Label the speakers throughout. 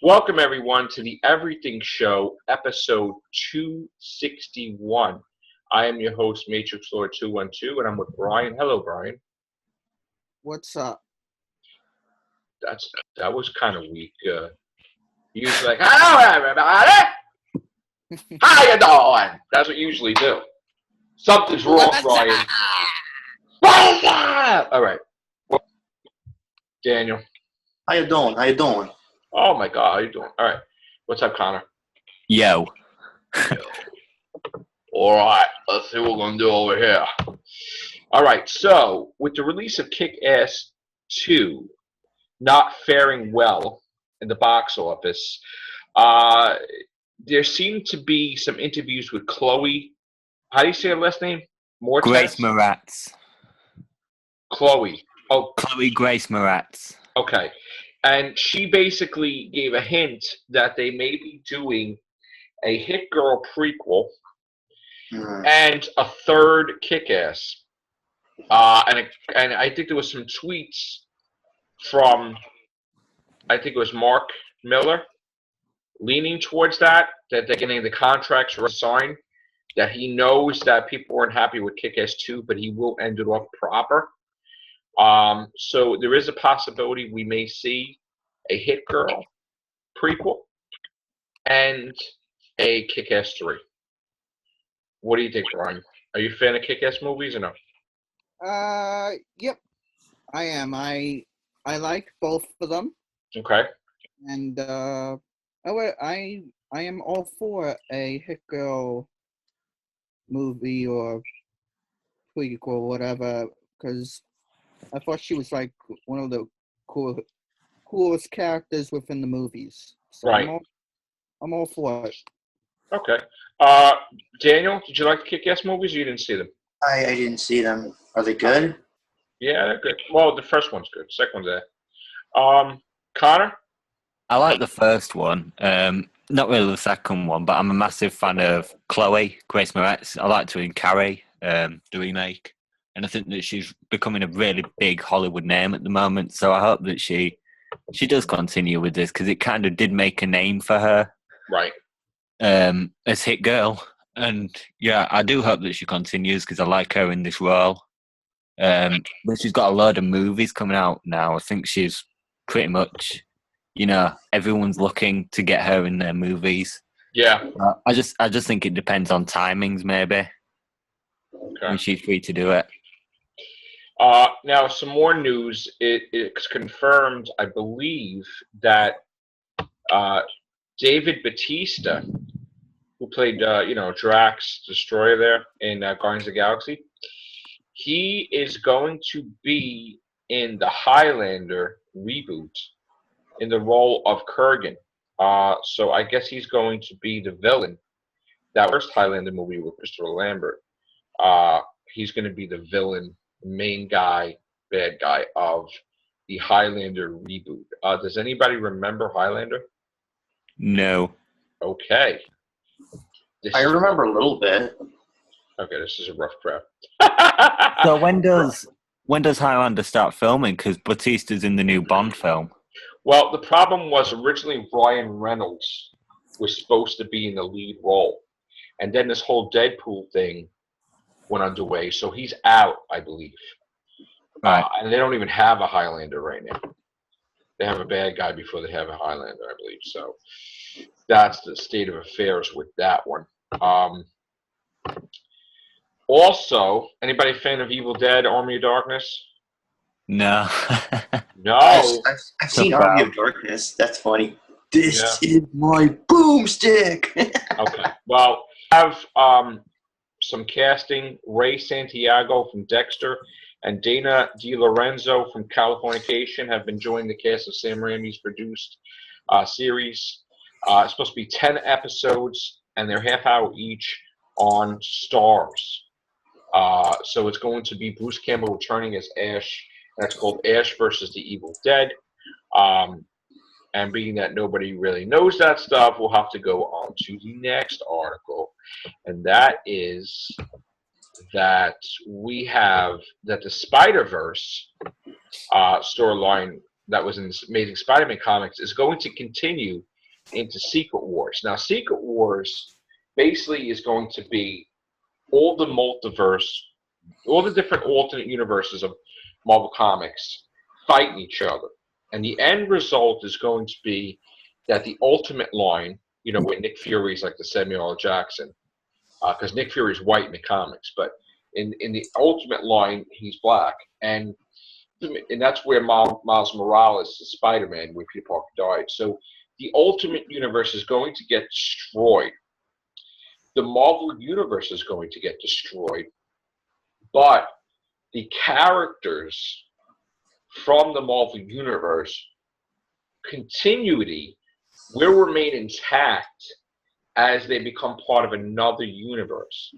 Speaker 1: Welcome, everyone, to the Everything Show, episode 261. I am your host, Matrix Lord 212, and I'm with Brian. Hello, Brian.
Speaker 2: What's up?
Speaker 1: That was kind of weak. You usually like, hello, everybody. How you doing? That's what you usually do. Something's wrong, Brian. All right. Daniel.
Speaker 3: How you doing?
Speaker 1: Oh, my God. How you doing? All right. What's up, Connor?
Speaker 4: Yo.
Speaker 1: All right. Let's see what we're going to do over here. All right. So, with the release of Kick-Ass 2 not faring well in the box office, there seemed to be some interviews with Chloe. How do you say her last name? Moretz?
Speaker 4: Grace Moretz.
Speaker 1: Chloe. Oh,
Speaker 4: Chloe Grace Moretz.
Speaker 1: Okay. And she basically gave a hint that they may be doing a Hit Girl prequel and a third Kick-Ass. And I think there was some tweets from, I think it was Mark Miller, leaning towards that they're getting the contracts signed, that he knows that people weren't happy with Kick-Ass 2, but he will end it off proper. So there is a possibility we may see a Hit Girl prequel and a Kick-Ass 3. What do you think, Brian? Are you a fan of Kick-Ass movies or no?
Speaker 2: Yep, I am. I like both of them,
Speaker 1: Okay.
Speaker 2: and I am all for a Hit Girl movie or prequel, whatever, because I thought she was like one of the coolest characters within the movies. So
Speaker 1: Right.
Speaker 2: I'm all for it.
Speaker 1: Okay. Daniel, did you like the Kick-Ass movies or you didn't see them?
Speaker 3: I didn't see them. Are they good?
Speaker 1: Yeah, they're good. Well, the first one's good. Second one's there. Connor?
Speaker 4: I like the first one. Not really the second one, but I'm a massive fan of Chloe Grace Moretz. I liked her in Carrie, the remake. And I think that she's becoming a really big Hollywood name at the moment. So I hope that she does continue with this, because it kind of did make a name for her.
Speaker 1: Right.
Speaker 4: As Hit Girl. And yeah, I do hope that she continues, because I like her in this role. But she's got a load of movies coming out now. I think she's pretty much, everyone's looking to get her in their movies.
Speaker 1: Yeah.
Speaker 4: I just think it depends on timings, maybe.
Speaker 1: Okay.
Speaker 4: When she's free to do it.
Speaker 1: Now, some more news. It's confirmed, I believe, that David Bautista, who played, Drax Destroyer there in Guardians of the Galaxy, he is going to be in the Highlander reboot in the role of Kurgan. So I guess he's going to be the villain. That first Highlander movie with Christopher Lambert, he's going to be the villain, main guy, bad guy of the Highlander reboot. Does anybody remember Highlander?
Speaker 4: No.
Speaker 1: Okay.
Speaker 3: I remember a little bit.
Speaker 1: Okay, this is a rough crowd.
Speaker 4: So when does Highlander start filming? Because Bautista's in the new Bond film.
Speaker 1: Well, the problem was originally Ryan Reynolds was supposed to be in the lead role. And then this whole Deadpool thing went underway. So he's out, I believe.
Speaker 4: Right.
Speaker 1: And they don't even have a Highlander right now. They have a bad guy before they have a Highlander, I believe. So that's the state of affairs with that one. Also, anybody a fan of Evil Dead, Army of Darkness?
Speaker 4: No.
Speaker 1: No.
Speaker 3: I've seen Army of Darkness. That's funny. This is my boomstick.
Speaker 1: Okay. Well, I have some casting. Ray Santiago from Dexter and Dana DiLorenzo from Californication have been joining the cast of Sam Raimi's produced series. It's supposed to be 10 episodes, and they're half hour each on Stars. So it's going to be Bruce Campbell returning as Ash. That's called Ash versus the Evil Dead. And being that nobody really knows that stuff, we'll have to go on to the next article. And that is that we have that the Spider-Verse storyline that was in Amazing Spider-Man comics is going to continue into Secret Wars. Now, Secret Wars basically is going to be all the multiverse, all the different alternate universes of Marvel Comics fighting each other. And the end result is going to be that the Ultimate line, where Nick Fury is like the Samuel L. Jackson, because Nick Fury is white in the comics, but in the Ultimate line, he's black. And that's where Miles Morales, the Spider-Man, where Peter Parker died. So the Ultimate Universe is going to get destroyed. The Marvel Universe is going to get destroyed. But the characters from the Marvel Universe, continuity, will remain intact as they become part of another universe.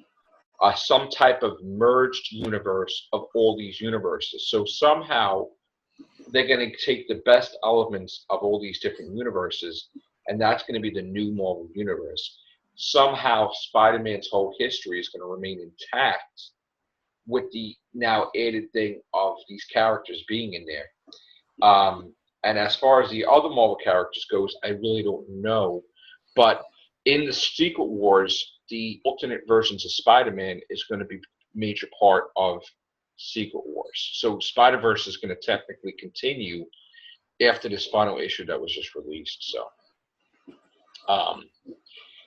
Speaker 1: Some type of merged universe of all these universes. So somehow they're going to take the best elements of all these different universes, and that's going to be the new Marvel Universe. Somehow Spider-Man's whole history is going to remain intact with the now added thing of these characters being in there. And as far as the other Marvel characters goes, I really don't know. But in the Secret Wars, the alternate versions of Spider-Man is going to be a major part of Secret Wars. So Spider-Verse is going to technically continue after this final issue that was just released. So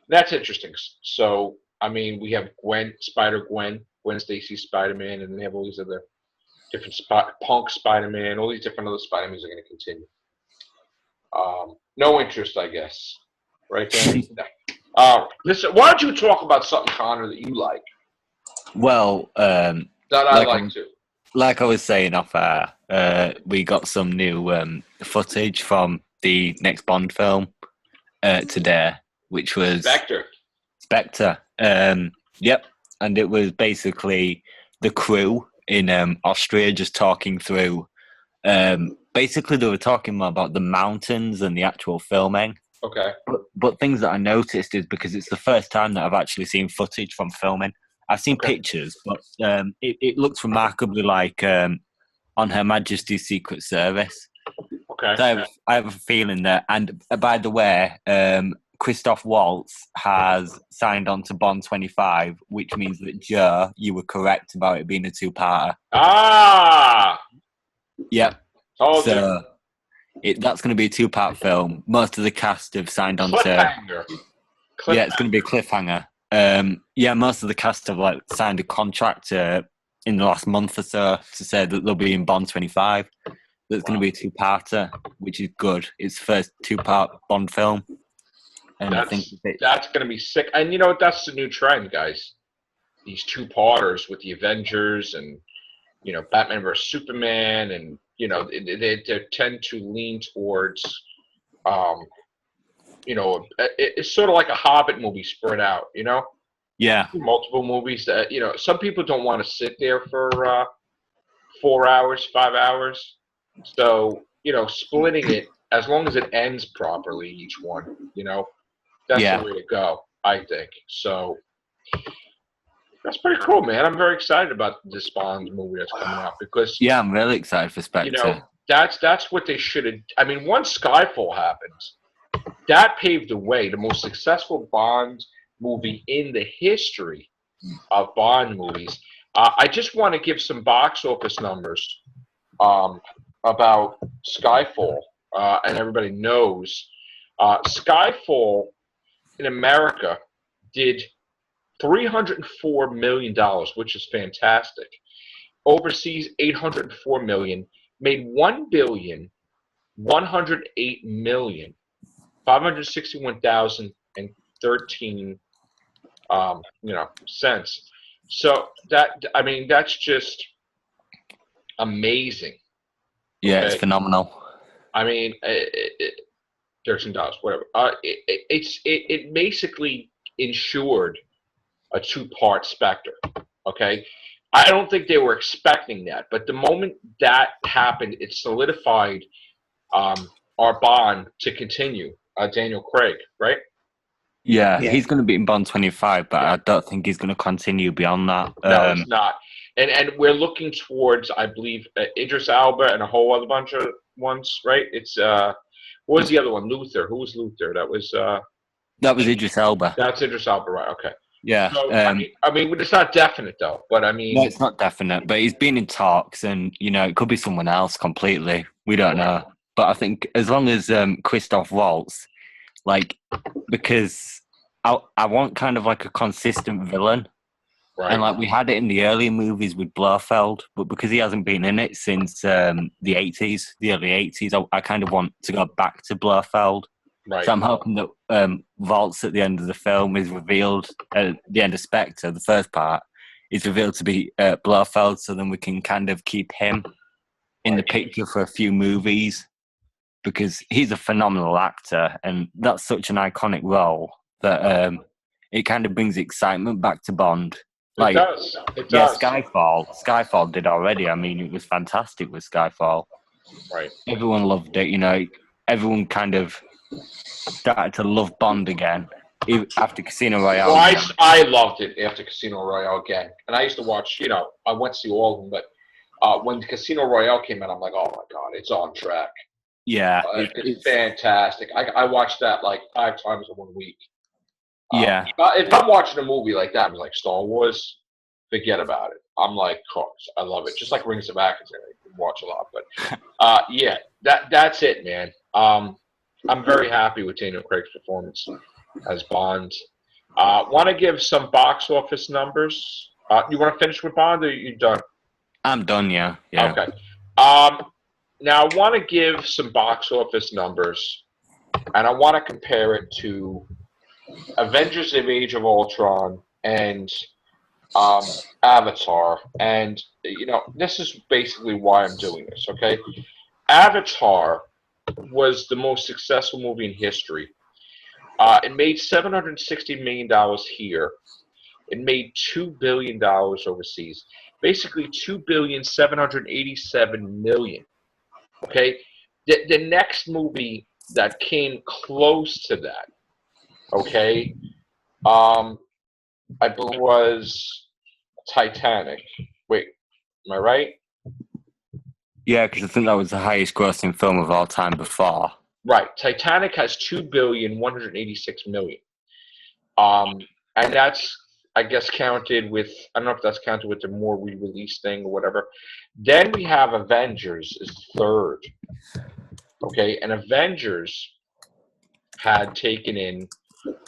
Speaker 1: that's interesting. So, I mean, we have Spider-Gwen, Gwen Stacy Spider-Man, and then they have all these other different Punk Spider-Man, all these different other Spider-Mans are going to continue. No interest, I guess. Right, Danny? Listen, why don't you talk about something, Connor, that you like?
Speaker 4: Well,
Speaker 1: that I like too.
Speaker 4: Like I was saying off air, we got some new footage from the next Bond film today, which was Spectre. Yep, and it was basically the crew in Austria just talking through. Basically, they were talking more about the mountains and the actual filming.
Speaker 1: Okay.
Speaker 4: But things that I noticed is because it's the first time that I've actually seen footage from filming. I've seen pictures, but it looks remarkably like on Her Majesty's Secret Service.
Speaker 1: Okay.
Speaker 4: So I have a feeling that, and by the way, Christoph Waltz has signed on to Bond 25, which means that, Joe, you were correct about it being a two-parter.
Speaker 1: Ah!
Speaker 4: Yep.
Speaker 1: Told you.
Speaker 4: So that's going to be a two-part film. Most of the cast have signed on
Speaker 1: Cliffhanger.
Speaker 4: Yeah, it's going to be a cliffhanger. Most of the cast have signed a contract in the last month or so to say that they'll be in Bond 25. That's going to be a two-parter, which is good. It's the first two-part Bond film. And I think
Speaker 1: that's going to be sick. And you know, that's the new trend, guys. These two-parters with the Avengers and, Batman vs. Superman, and, they tend to lean towards, it's sort of like a Hobbit movie spread out,
Speaker 4: Yeah.
Speaker 1: Multiple movies that, some people don't want to sit there for 4 hours, 5 hours. So, splitting it, as long as it ends properly, each one, that's the way to go, I think. So that's pretty cool, man. I'm very excited about this Bond movie that's coming out because
Speaker 4: I'm really excited for Spectre.
Speaker 1: That's what they should have. I mean, once Skyfall happened, that paved the way. The most successful Bond movie in the history of Bond movies. I just want to give some box office numbers about Skyfall, and everybody knows Skyfall in America did $304 million, which is fantastic. Overseas, $804 million. Made $1,108,561,013 cents. So that's just amazing.
Speaker 4: Yeah, okay? It's phenomenal.
Speaker 1: I mean, $13, whatever. It basically ensured a two-part Spectre. Okay, I don't think they were expecting that, but the moment that happened, it solidified our Bond to continue. Daniel Craig, right?
Speaker 4: Yeah, he's going to be in Bond 25, but I don't think he's going to continue beyond that.
Speaker 1: No, he's not. And we're looking towards, I believe, Idris Elba and a whole other bunch of ones, right? It's What was the other one? Luther. Who was Luther? That was
Speaker 4: Idris Elba.
Speaker 1: That's Idris Elba, right? Okay.
Speaker 4: Yeah.
Speaker 1: So, I mean, it's not definite though. But I mean,
Speaker 4: no, it's not definite. But he's been in talks, and it could be someone else completely. We don't know. But I think as long as Christoph Waltz, because I want kind of like a consistent villain.
Speaker 1: right.
Speaker 4: And we had it in the earlier movies with Blofeld, but because he hasn't been in it since the early 80s, I kind of want to go back to Blofeld.
Speaker 1: Right.
Speaker 4: So I'm hoping that Waltz at the end of the film is revealed, at the end of Spectre, the first part, is revealed to be Blofeld, so then we can kind of keep him in the picture for a few movies, because he's a phenomenal actor, and that's such an iconic role that it kind of brings excitement back to Bond.
Speaker 1: It does.
Speaker 4: Yeah, Skyfall did already. I mean, it was fantastic with Skyfall.
Speaker 1: Right.
Speaker 4: Everyone loved it. Everyone kind of started to love Bond again after Casino Royale.
Speaker 1: Well, I loved it after Casino Royale again. And I used to watch, I went to see all of them, but when Casino Royale came out, I'm like, oh my God, it's on track.
Speaker 4: Yeah.
Speaker 1: It's fantastic. I watched that like 5 times in 1 week.
Speaker 4: Yeah.
Speaker 1: If I'm watching a movie like that, like Star Wars, forget about it. I'm like, course, I love it. Just like Rings of Action, I can watch a lot. But yeah, that's it, man. I'm very happy with Daniel Craig's performance as Bond. Want to give some box office numbers? You want to finish with Bond, or are you done?
Speaker 4: I'm done, yeah.
Speaker 1: Okay. Now, I want to give some box office numbers, and I want to compare it to Avengers of Age of Ultron and Avatar. And, this is basically why I'm doing this, okay? Avatar was the most successful movie in history. It made $760 million here. It made $2 billion overseas. Basically, $2,787 million. Okay? The next movie that came close to that, okay, I believe was Titanic. Wait, am I right?
Speaker 4: Yeah, because I think that was the highest grossing film of all time before.
Speaker 1: Right. Titanic has $2,186 million. And that's, I guess, counted with, I don't know if that's counted with the more re-release thing or whatever. Then we have Avengers is third. Okay, and Avengers had taken in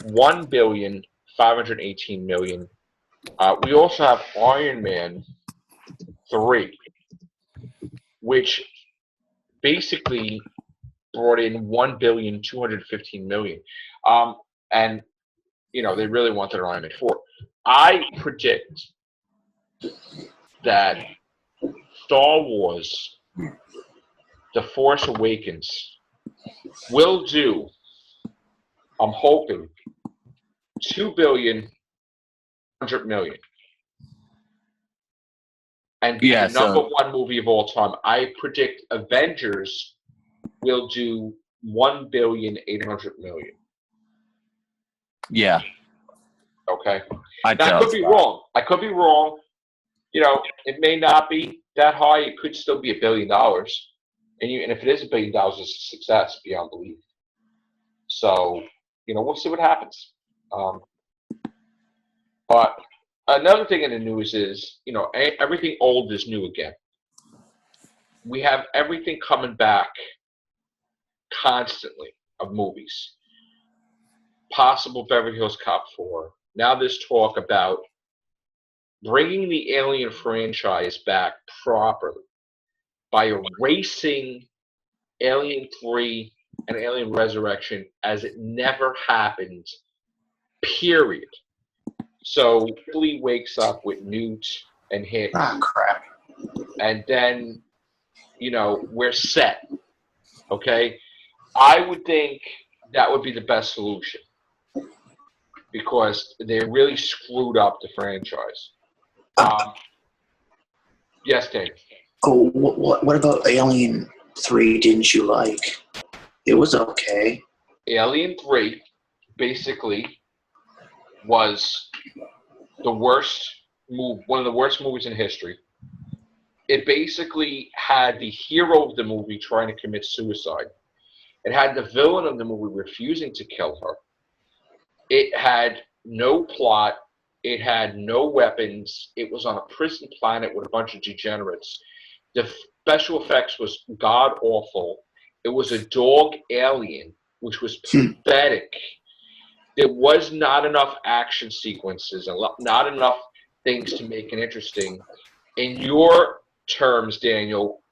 Speaker 1: $1,518 million. We also have Iron Man 3, which basically brought in $1,215 million. And, they really wanted an Iron Man 4. I predict that Star Wars The Force Awakens will do, I'm hoping, $2,100 million. And be the number one movie of all time. I predict Avengers will do $1,800 million.
Speaker 4: Yeah.
Speaker 1: Okay. I could be wrong. It may not be that high. It could still be $1 billion. And if it is $1 billion, it's a success beyond belief. So, we'll see what happens. But another thing in the news is, everything old is new again. We have everything coming back constantly of movies. Possible Beverly Hills Cop 4. Now there's talk about bringing the Alien franchise back properly by erasing Alien 3 and Alien Resurrection as it never happened, period. So Ripley wakes up with Newt and Hicks.
Speaker 3: Ah, crap.
Speaker 1: And then, we're set. Okay? I would think that would be the best solution, because they really screwed up the franchise. Yes, Dave.
Speaker 3: Oh, what about Alien 3 didn't you like? It was okay.
Speaker 1: Alien 3 basically was one of the worst movies in history. It basically had the hero of the movie trying to commit suicide. It had the villain of the movie refusing to kill her. It had no plot. It had no weapons. It was on a prison planet with a bunch of degenerates. The special effects was god awful. It was a dog alien, which was pathetic. There was not enough action sequences and not enough things to make it interesting. In your terms, Daniel,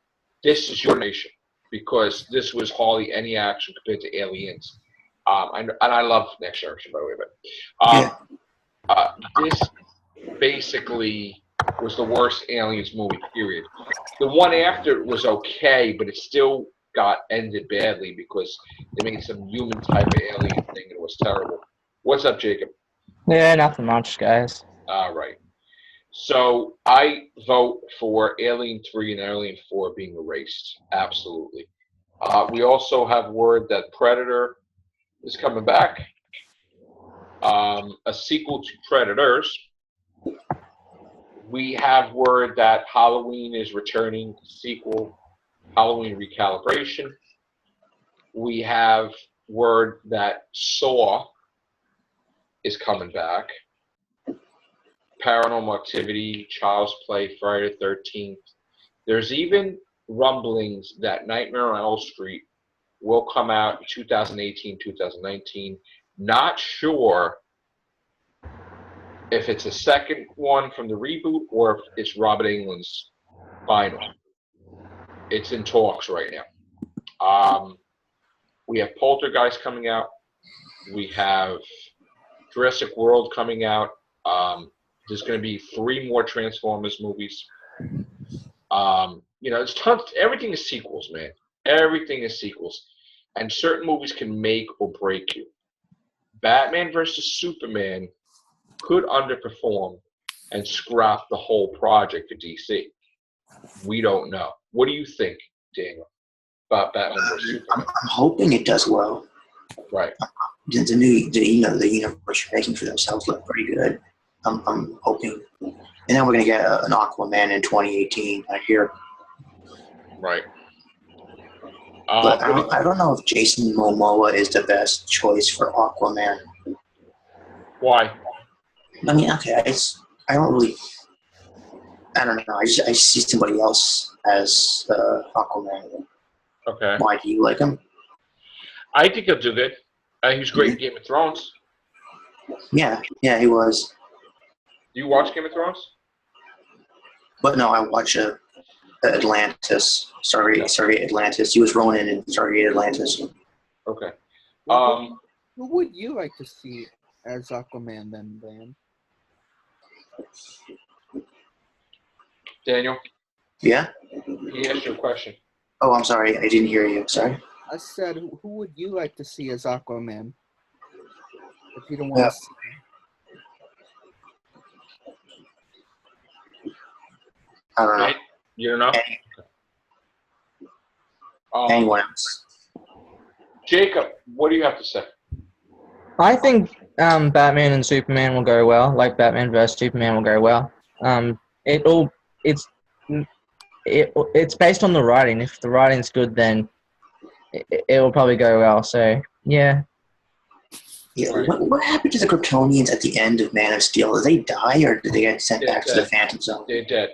Speaker 1: this is your nation because this was hardly any action compared to Aliens. And I love Next Generation, by the way, but this basically was the worst Aliens movie, period. The one after was okay, but it still got ended badly because they made some human type of alien thing and it was terrible. What's up, Jacob?
Speaker 5: Yeah, nothing much, guys.
Speaker 1: All right. So I vote for Alien 3 and Alien 4 being erased. Absolutely. We also have word that Predator is coming back. A sequel to Predators. We have word that Halloween is returning, sequel, Halloween Recalibration. We have word that Saw is coming back. Paranormal Activity, Child's Play, Friday the 13th. There's even rumblings that Nightmare on Elm Street will come out in 2018, 2019. Not sure if it's a second one from the reboot or if it's Robert Englund's final. It's in talks right now. We have Poltergeist coming out. We have Jurassic World coming out. There's going to be 3 more Transformers movies. It's tons. Everything is sequels, man. Everything is sequels. And certain movies can make or break you. Batman versus Superman could underperform and scrap the whole project for DC. We don't know. What do you think, Daniel, about Batman versus Superman?
Speaker 3: I'm hoping it does well.
Speaker 1: Right.
Speaker 3: The universe you're making for themselves look pretty good. I'm hoping. And then we're going to get an Aquaman in 2018, I hear.
Speaker 1: Right.
Speaker 3: But I don't know if Jason Momoa is the best choice for Aquaman.
Speaker 1: Why?
Speaker 3: I mean, okay, I don't know. I see somebody else as Aquaman.
Speaker 1: Okay.
Speaker 3: Why do you like him?
Speaker 1: I think he'll do good. He was great in Game of Thrones.
Speaker 3: Yeah, he was.
Speaker 1: Do you watch Game of Thrones?
Speaker 3: But no, I watch Atlantis. Stargate Atlantis. He was Ronin in Stargate Atlantis.
Speaker 1: Okay.
Speaker 2: Who would you like to see as Aquaman then, Dan?
Speaker 1: Daniel?
Speaker 3: Yeah?
Speaker 1: He asked you a question.
Speaker 3: Oh, I'm sorry. I didn't hear you. Sorry.
Speaker 2: I said, who would you like to see as Aquaman? If you don't want to see
Speaker 3: I don't know.
Speaker 1: You don't know?
Speaker 3: Anyone else? Jacob,
Speaker 1: what do you have to say?
Speaker 5: I think Batman and Superman will go well. Like Batman vs Superman will go well. It's based on the writing. If the writing's good, then it will probably go well. So yeah.
Speaker 3: Yeah. What happened to the Kryptonians at the end of Man of Steel? Did they die or did they get sent back to the Phantom Zone?
Speaker 1: They're dead.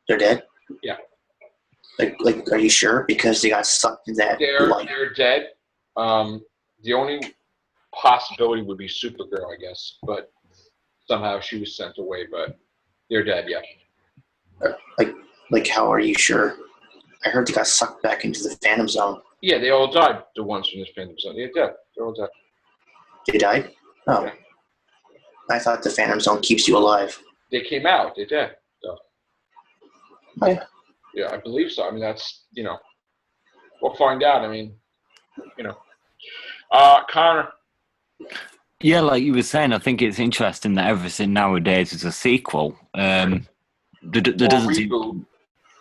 Speaker 3: They're dead?
Speaker 1: Yeah.
Speaker 3: Like, are you sure? Because they got sucked in that.
Speaker 1: They're dead. The only possibility would be Supergirl, I guess, but somehow she was sent away. But they're dead. Yeah.
Speaker 3: Like, how are you sure? I heard they got sucked back into the Phantom Zone.
Speaker 1: Yeah, they all died. The ones from this Phantom Zone. They're dead. They're all dead.
Speaker 3: They died? Oh.
Speaker 1: Yeah.
Speaker 3: I thought the Phantom Zone keeps you alive.
Speaker 1: They came out. They're dead. So.
Speaker 3: Oh, yeah.
Speaker 1: Yeah, I believe so. I mean, that's, we'll find out. I mean, Connor.
Speaker 4: Yeah, like you were saying, I think it's interesting that everything nowadays is a sequel. There doesn't seem, a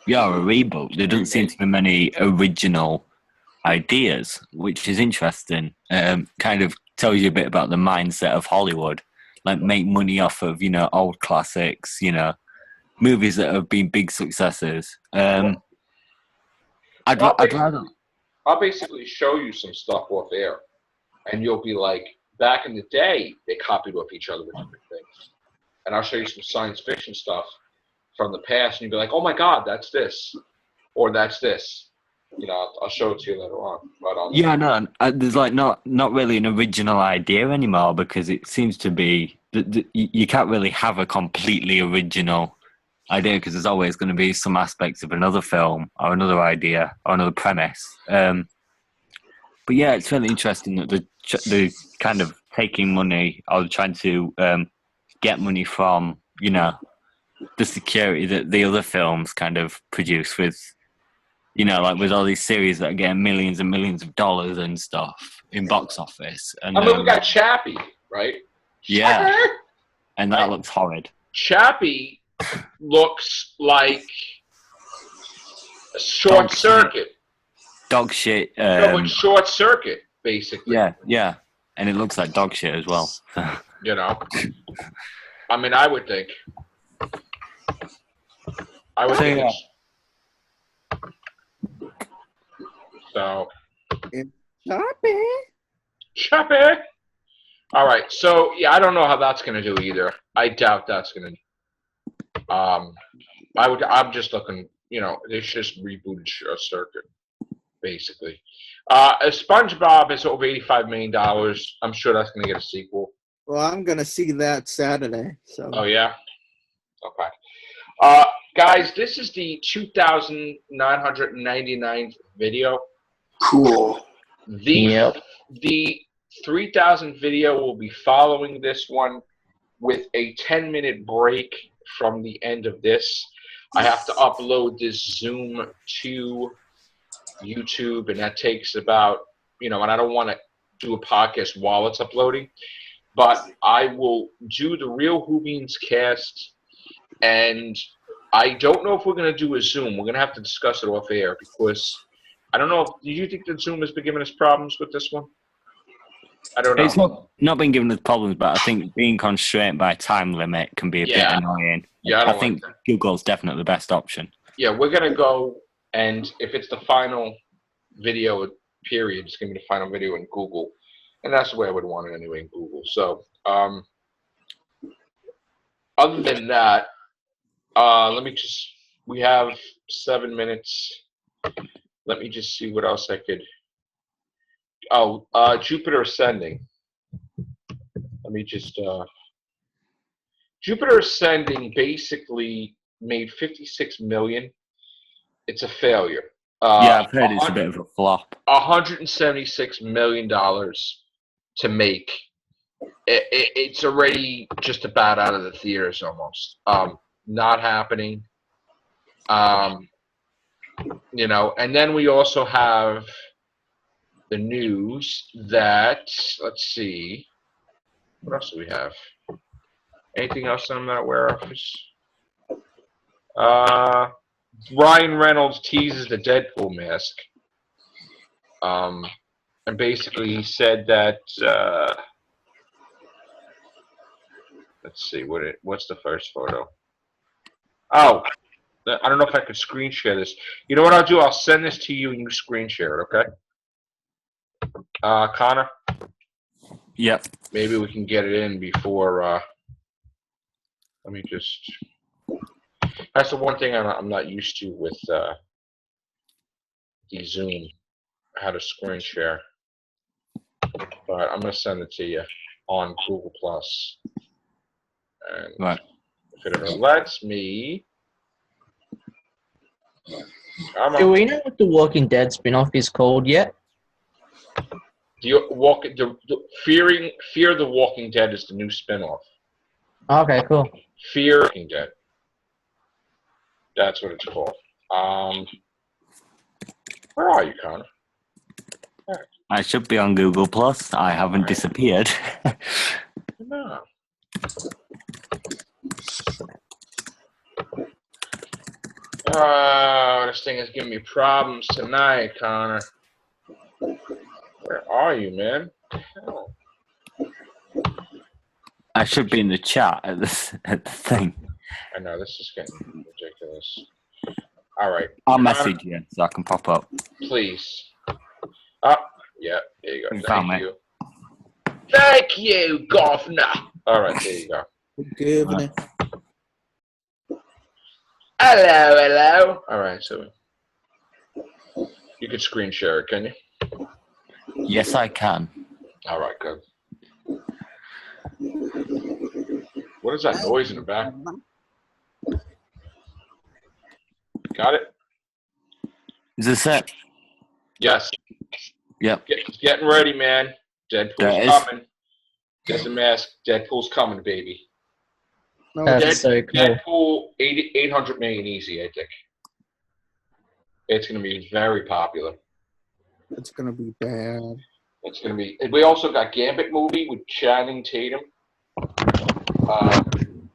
Speaker 4: reboot. There doesn't seem to be many original ideas, which is interesting. Kind of tells you a bit about the mindset of Hollywood. Like, make money off of, old classics, movies that have been big successes. I'd rather.
Speaker 1: I'll basically show you some stuff off air, and you'll be like, back in the day, they copied off each other with different things. And I'll show you some science fiction stuff from the past, and you'll be like, oh my God, that's this, or that's this. You know, I'll show it to you later on. But
Speaker 4: Yeah, no, there's like not really an original idea anymore because it seems to be that you can't really have a completely original idea because there's always going to be some aspects of another film or another idea or another premise. But yeah, it's really interesting that the kind of taking money or trying to get money from, you know, the security that the other films kind of produce with, you know, like with all these series that are getting millions and millions of dollars and stuff in box office. And
Speaker 1: I mean, we got Chappie, right?
Speaker 4: yeah,
Speaker 1: Chappie!
Speaker 4: and that looks horrid.
Speaker 1: Chappie looks like a short circuit.
Speaker 4: Dog shit.
Speaker 1: No, but short circuit, basically.
Speaker 4: Yeah, and it looks like dog shit as well.
Speaker 1: You know, I mean, I would think.
Speaker 4: Yeah.
Speaker 1: So.
Speaker 2: Chappie.
Speaker 1: All right. So yeah, I don't know how that's gonna do either. I doubt that's gonna. I'm just looking. You know, they just rebooted a circuit, basically. SpongeBob is over $85 million. I'm sure that's gonna get a sequel.
Speaker 2: Well, I'm gonna see that Saturday. So.
Speaker 1: Oh yeah. Okay. Guys, this is the 2,999th video.
Speaker 3: Cool.
Speaker 1: The 3,000th video will be following this one with a 10-minute break from the end of this. I have to upload this Zoom to YouTube, and that takes about, you know, and I don't want to do a podcast while it's uploading, but I will do the Real Who Beans cast, and I don't know if we're going to do a Zoom. We're going to have to discuss it off air because I don't know. Do you think that Zoom has been giving us problems with this one? I don't know.
Speaker 4: It's not been giving us problems, but I think being constrained by time limit can be a bit annoying.
Speaker 1: Yeah,
Speaker 4: I think Google's definitely the best option.
Speaker 1: Yeah, we're going to go, and if it's the final video, period, it's going to be the final video in Google. And that's the way I would want it anyway in Google. So, other than that, we have 7 minutes. Let me just see what else I could. Oh, Jupiter Ascending. Let me just, Jupiter Ascending basically made $56 million. It's a failure.
Speaker 4: Yeah, I've heard it's a bit of a flop.
Speaker 1: $176 million to make. It's already just about out of the theaters almost. Not happening. You know, and then we also have the news that, let's see, what else do we have? Anything else that I'm not aware of? Ryan Reynolds teases the Deadpool mask. And basically he said that, let's see, what's the first photo? Oh, I don't know if I could screen share this. You know what I'll do? I'll send this to you and you screen share it, okay? Connor?
Speaker 4: Yep.
Speaker 1: Maybe we can get it in before, let me just... That's the one thing I'm not used to with the Zoom, how to screen share. But I'm going to send it to you on Google+. And
Speaker 4: right.
Speaker 1: If it ever lets me...
Speaker 5: Do we know what the Walking Dead spin-off is called yet?
Speaker 1: Fear the Walking Dead is the new spin-off.
Speaker 5: Okay, cool.
Speaker 1: Fear the Walking Dead. That's what it's called. Where are you, Connor?
Speaker 4: I should be on Google Plus. I haven't disappeared.
Speaker 1: No. This thing is giving me problems tonight, Connor. Where are you, man? Hell.
Speaker 4: I should be in the chat at the thing.
Speaker 1: I know, this is getting ridiculous. All right.
Speaker 4: I'll message you so I can pop up.
Speaker 1: Please. Oh, yeah, there you go.
Speaker 4: You found
Speaker 1: Thank
Speaker 4: me.
Speaker 1: you. Thank you, governor. All right, there you go.
Speaker 2: Governor.
Speaker 1: Hello. All right, so you can screen share it, can you?
Speaker 4: Yes, I can.
Speaker 1: All right, good. What is that noise in the back? Got it?
Speaker 4: Is this it?
Speaker 1: Yes.
Speaker 4: Yep.
Speaker 1: Getting ready, man.
Speaker 4: There it
Speaker 1: Deadpool's
Speaker 4: is.
Speaker 1: coming. Get the mask. Deadpool's coming, baby.
Speaker 2: No,
Speaker 5: That's so cool.
Speaker 1: Deadpool 800 million easy, I think. It's going to be very popular.
Speaker 2: it's gonna be bad.
Speaker 1: It's going to be. We also got Gambit movie with Channing Tatum.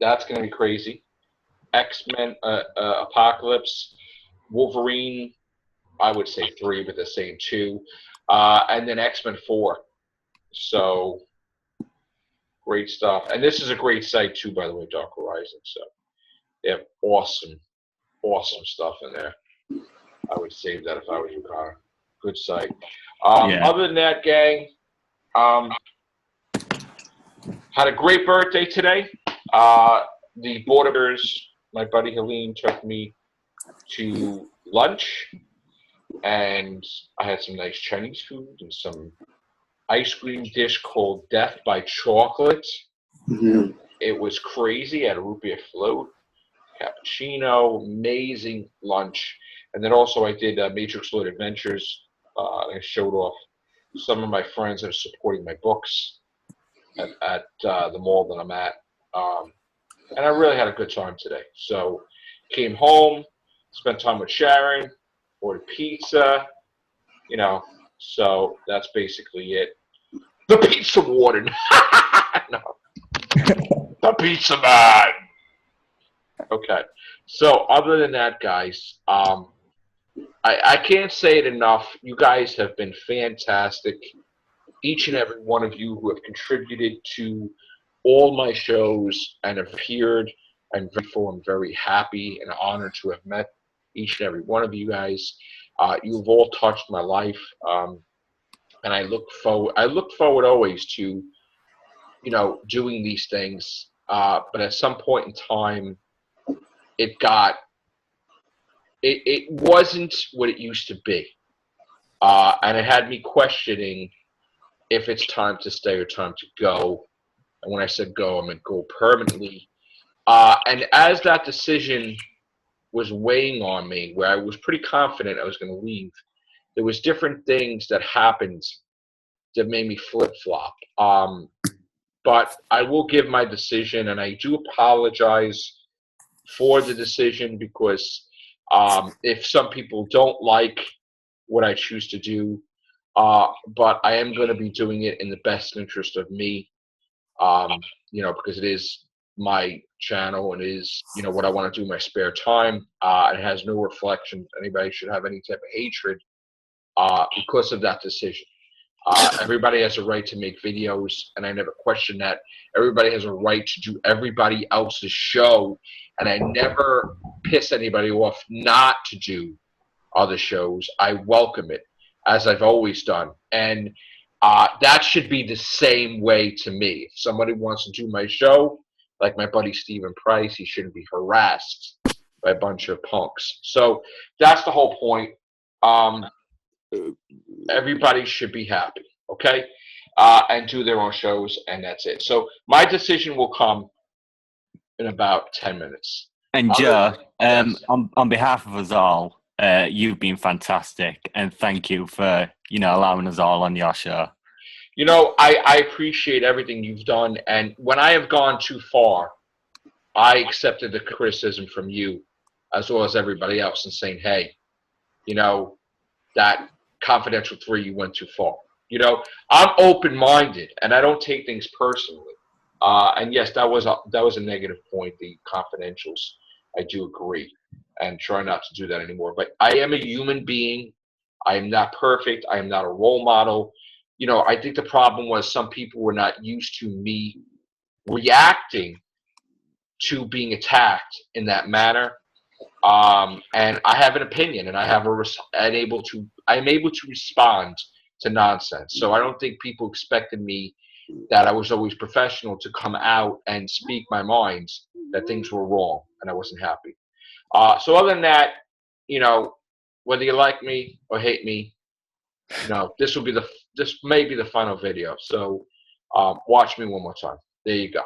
Speaker 1: That's going to be crazy. X-Men, Apocalypse, Wolverine. I would say 3, but they're saying 2, and then X-Men 4. So great stuff. And this is a great site too, by the way, Dark Horizon. So they have awesome stuff in there. I would save that if I was you, Connor. Good site.
Speaker 4: Yeah.
Speaker 1: Other than that, gang, had a great birthday today. The Borders, my buddy Helene, took me to lunch, and I had some nice Chinese food and some ice cream dish called Death by Chocolate.
Speaker 3: Mm-hmm.
Speaker 1: It was crazy. I had a root beer float, cappuccino, amazing lunch. And then also I did Matrix Lord Adventures. I showed off some of my friends that are supporting my books at the mall that I'm at. And I really had a good time today. So came home, spent time with Sharon, ordered pizza, so that's basically it. The pizza warden. No. The pizza man. Okay. So other than that, guys, I can't say it enough. You guys have been fantastic. Each and every one of you who have contributed to all my shows and have appeared. I'm grateful. I'm very happy and honored to have met each and every one of you guys. You've all touched my life, and I look forward always to, doing these things. But at some point in time, it wasn't what it used to be, and it had me questioning if it's time to stay or time to go. And when I said go, I meant go permanently. And as that decision was weighing on me, where I was pretty confident I was going to leave, there was different things that happened that made me flip-flop. But I will give my decision, and I do apologize for the decision because if some people don't like what I choose to do, but I am going to be doing it in the best interest of me, because it is my channel and it is, what I want to do in my spare time. It has no reflection. Anybody should have any type of hatred because of that decision. Everybody has a right to make videos, and I never question that. Everybody has a right to do everybody else's show, and I never piss anybody off not to do other shows. I welcome it, as I've always done. And that should be the same way to me. If somebody wants to do my show, like my buddy Stephen Price, he shouldn't be harassed by a bunch of punks. So that's the whole point. Everybody should be happy, okay? And do their own shows, and that's it. So my decision will come in about 10 minutes.
Speaker 4: And Joe, on behalf of us all, you've been fantastic, and thank you for allowing us all on your show.
Speaker 1: I appreciate everything you've done, and when I have gone too far, I accepted the criticism from you, as well as everybody else, and saying, hey, that Confidential 3, you went too far. I'm open-minded, and I don't take things personally. And yes, that was a negative point, the confidentials. I do agree, and try not to do that anymore. But I am a human being. I am not perfect. I am not a role model. I think the problem was some people were not used to me reacting to being attacked in that manner. And I have an opinion, and I'm able to respond to nonsense. So I don't think people expected me that I was always professional to come out and speak my mind that things were wrong and I wasn't happy. So other than that, you know, whether you like me or hate me, you know, this may be the final video. So watch me one more time. There you go.